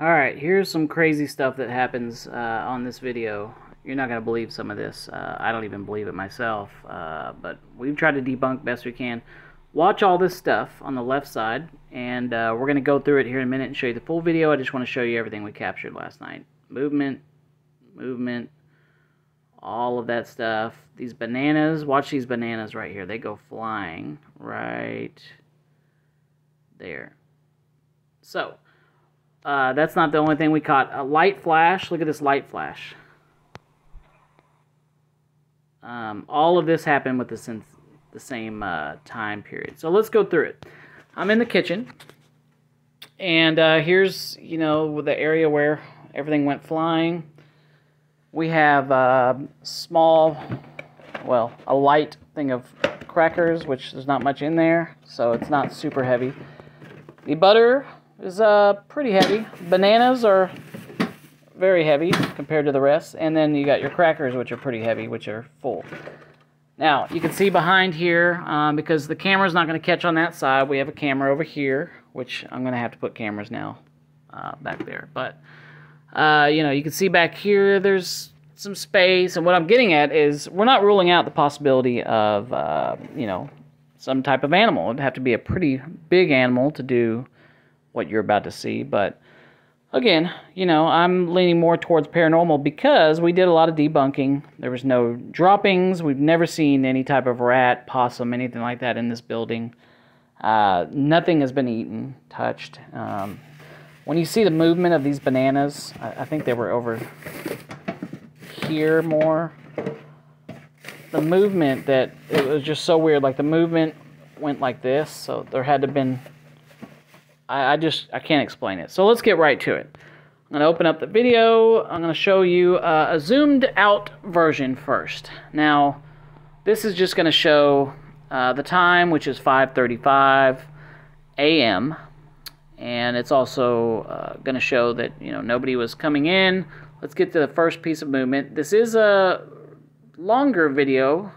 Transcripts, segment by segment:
Alright, here's some crazy stuff that happens on this video. You're not going to believe some of this. I don't even believe it myself. But we've tried to debunk best we can. Watch all this stuff on the left side, and we're going to go through it here in a minute and show you the full video. I just want to show you everything we captured last night. Movement, all of that stuff. These bananas, watch these bananas right here. They go flying right there. So, that's not the only thing we caught. A light flash. Look at this light flash. All of this happened with the same time period. So let's go through it. I'm in the kitchen, and here's, the area where everything went flying. We have a light thing of crackers, which there's not much in there, so it's not super heavy. The butter is pretty heavy. Bananas are very heavy compared to the rest, and then you got your crackers, which are pretty heavy, which are full. Now you can see behind here, because the camera's not going to catch on that side, we have a camera over here, which I'm going to have to put cameras now back there. But you can see back here there's some space, and what I'm getting at is we're not ruling out the possibility of some type of animal. It'd have to be a pretty big animal to do what you're about to see, but again, I'm leaning more towards paranormal because we did a lot of debunking. There was no droppings. We've never seen any type of rat, possum, anything like that in this building. Nothing has been eaten, touched. When you see the movement of these bananas, I think they were over here more. The movement, it was just so weird. Like the movement went like this, so there had to have been... I can't explain it. So let's get right to it. I'm going to open up the video. I'm going to show you a zoomed out version first. Now, this is just going to show the time, which is 5:35 a.m. And it's also going to show that, nobody was coming in. Let's get to the first piece of movement. This is a longer video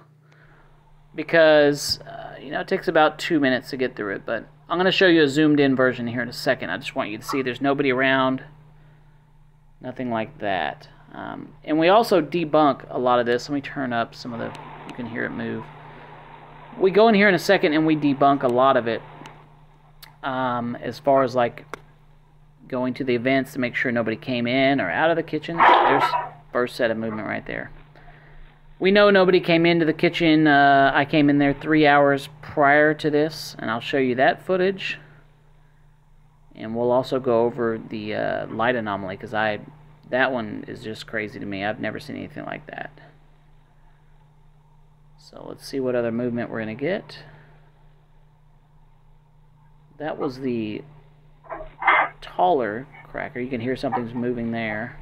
because, it takes about 2 minutes to get through it, but I'm going to show you a zoomed in version here in a second. I just want you to see there's nobody around. Nothing like that. And we also debunk a lot of this. Let me turn up some of you can hear it move. We go in here in a second and we debunk a lot of it. As far as like going to the events to make sure nobody came in or out of the kitchen. There's first set of movement right there. We know nobody came into the kitchen. I came in there 3 hours prior to this, and I'll show you that footage. And we'll also go over the light anomaly, because that one is just crazy to me. I've never seen anything like that. So let's see what other movement we're going to get. That was the taller cracker. You can hear something's moving there.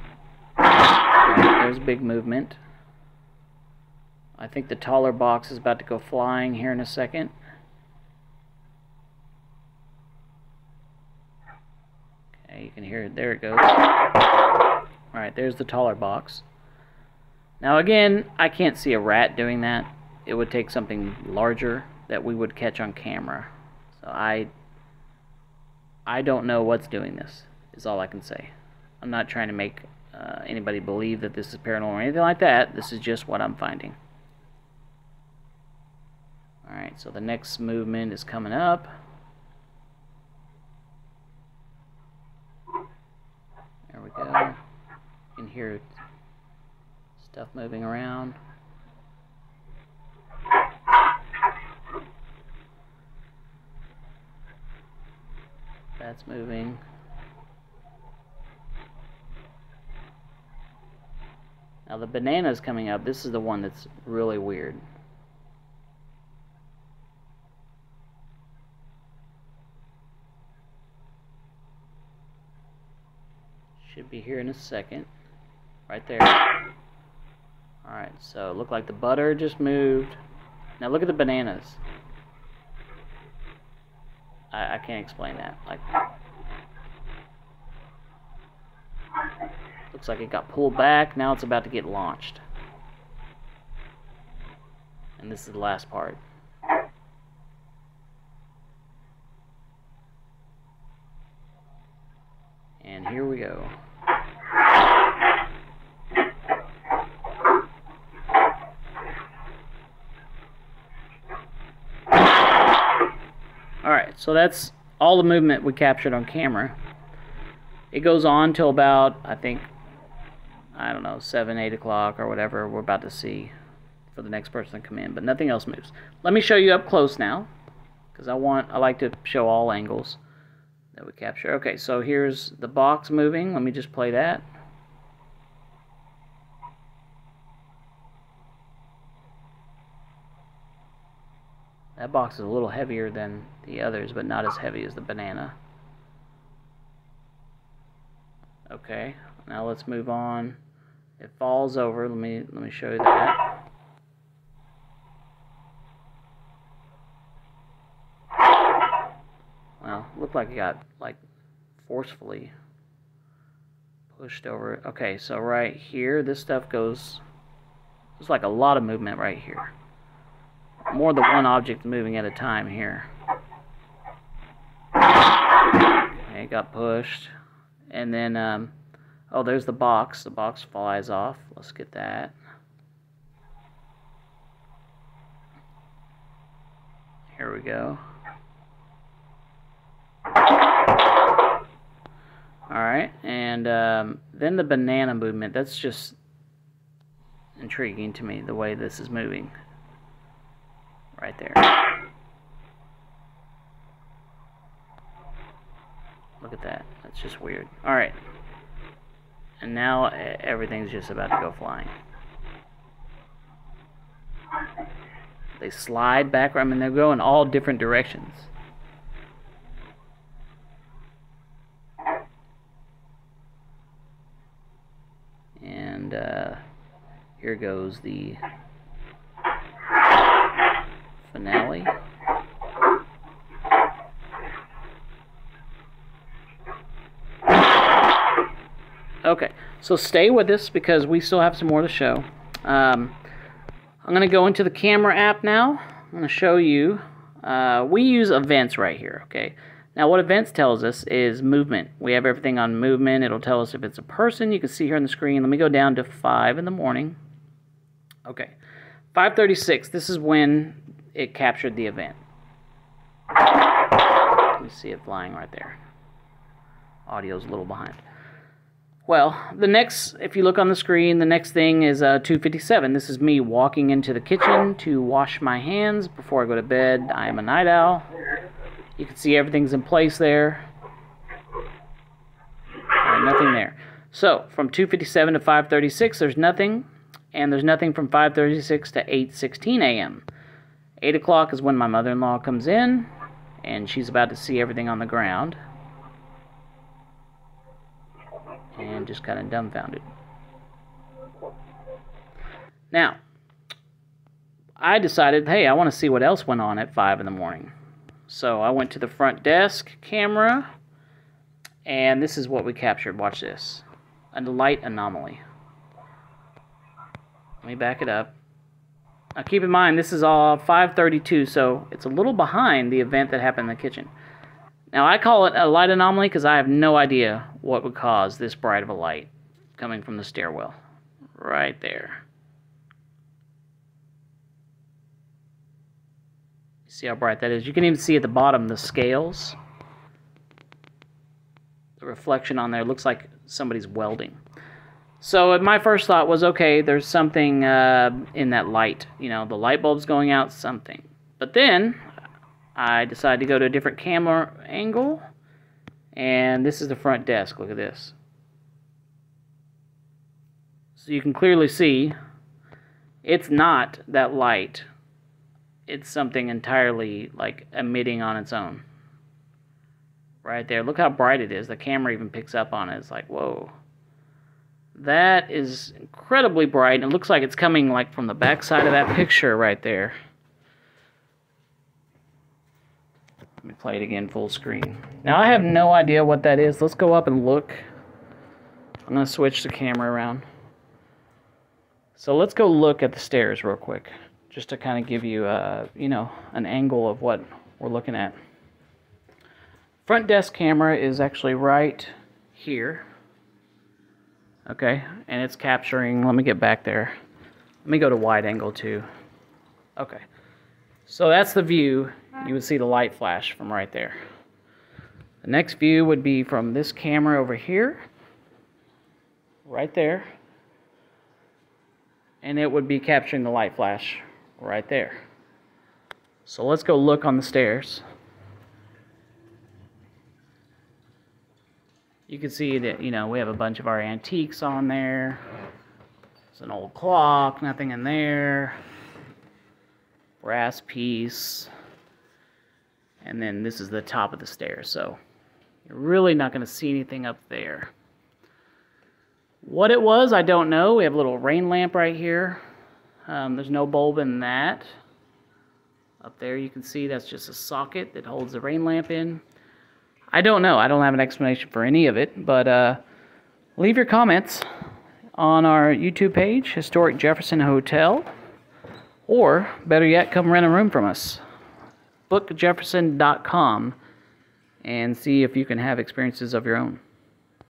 There's big movement. I think the taller box is about to go flying here in a second. Okay, you can hear it. There it goes. Alright, there's the taller box. Now again, I can't see a rat doing that. It would take something larger that we would catch on camera. So I don't know what's doing this, is all I can say. I'm not trying to make anybody believe that this is paranormal or anything like that. This is just what I'm finding. Alright, so the next movement is coming up. There we go. You can hear stuff moving around. That's moving. Now the banana's coming up. This is the one that's really weird. Should be here in a second. Right there. Alright, so it looked like the butter just moved. Now look at the bananas. I can't explain that. Looks like it got pulled back. Now it's about to get launched. And this is the last part. And here we go. Alright, so that's all the movement we captured on camera. It goes on till about, I think, I don't know, 7, 8 o'clock or whatever we're about to see for the next person to come in, but nothing else moves. Let me show you up close now, because I like to show all angles that we capture. Okay, so here's the box moving. Let me just play that. That box is a little heavier than the others, but not as heavy as the banana. Okay, now let's move on. It falls over. Let me show you that. Well, looked like it got like forcefully pushed over. Okay, so right here, this stuff goes. There's like a lot of movement right here. More than one object moving at a time here. Okay, it got pushed, and then oh, there's the box. The box flies off. Let's get that. Here we go. Alright, and then the banana movement. That's just intriguing to me, the way this is moving. Right there. Look at that. That's just weird. Alright. And now everything's just about to go flying. They slide back. I mean, they go in all different directions. And here goes the finale. Okay, so stay with us because we still have some more to show. I'm going to go into the camera app now. I'm going to show you. We use events right here, okay? Now what events tells us is movement. We have everything on movement. It'll tell us if it's a person. You can see here on the screen. Let me go down to 5 in the morning. Okay, 5:36. This is when it captured the event. You see it flying right there. Audio's a little behind. Well, the next, if you look on the screen, the next thing is 2:57. This is me walking into the kitchen to wash my hands before I go to bed. I am a night owl. You can see everything's in place there. Nothing there. So, from 2:57 to 5:36, there's nothing. And there's nothing from 5:36 to 8:16 a.m. 8 o'clock is when my mother-in-law comes in, and she's about to see everything on the ground. And just kind of dumbfounded. Now, I decided, hey, I want to see what else went on at 5 in the morning. So I went to the front desk camera, and this is what we captured. Watch this. A light anomaly. Let me back it up. Now keep in mind, this is all 5:32, so it's a little behind the event that happened in the kitchen. Now I call it a light anomaly because I have no idea what would cause this bright of a light coming from the stairwell. Right there. See how bright that is? You can even see at the bottom the scales. The reflection on there looks like somebody's welding. So my first thought was, okay, there's something in that light. You know, the light bulb's going out, something. But then I decided to go to a different camera angle. And this is the front desk. Look at this. So you can clearly see it's not that light. It's something entirely like emitting on its own. Right there. Look how bright it is. The camera even picks up on it. It's like, whoa. That is incredibly bright. And it looks like it's coming like from the back side of that picture right there. Let me play it again full screen. Now I have no idea what that is. Let's go up and look. I'm going to switch the camera around. So let's go look at the stairs real quick. Just to kind of give you, you know, an angle of what we're looking at. Front desk camera is actually right here. Okay, and it's capturing, let me get back there. Let me go to wide angle too. Okay, so that's the view. You would see the light flash from right there. The next view would be from this camera over here, right there, and it would be capturing the light flash right there. So let's go look on the stairs. You can see that, you know, we have a bunch of our antiques on there. There's an old clock, nothing in there. Brass piece. And then this is the top of the stairs, so you're really not going to see anything up there. What it was, I don't know. We have a little rain lamp right here. There's no bulb in that. Up there you can see that's just a socket that holds the rain lamp in. I don't know. I don't have an explanation for any of it, but leave your comments on our YouTube page, Historic Jefferson Hotel, or better yet, come rent a room from us. BookJefferson.com and see if you can have experiences of your own.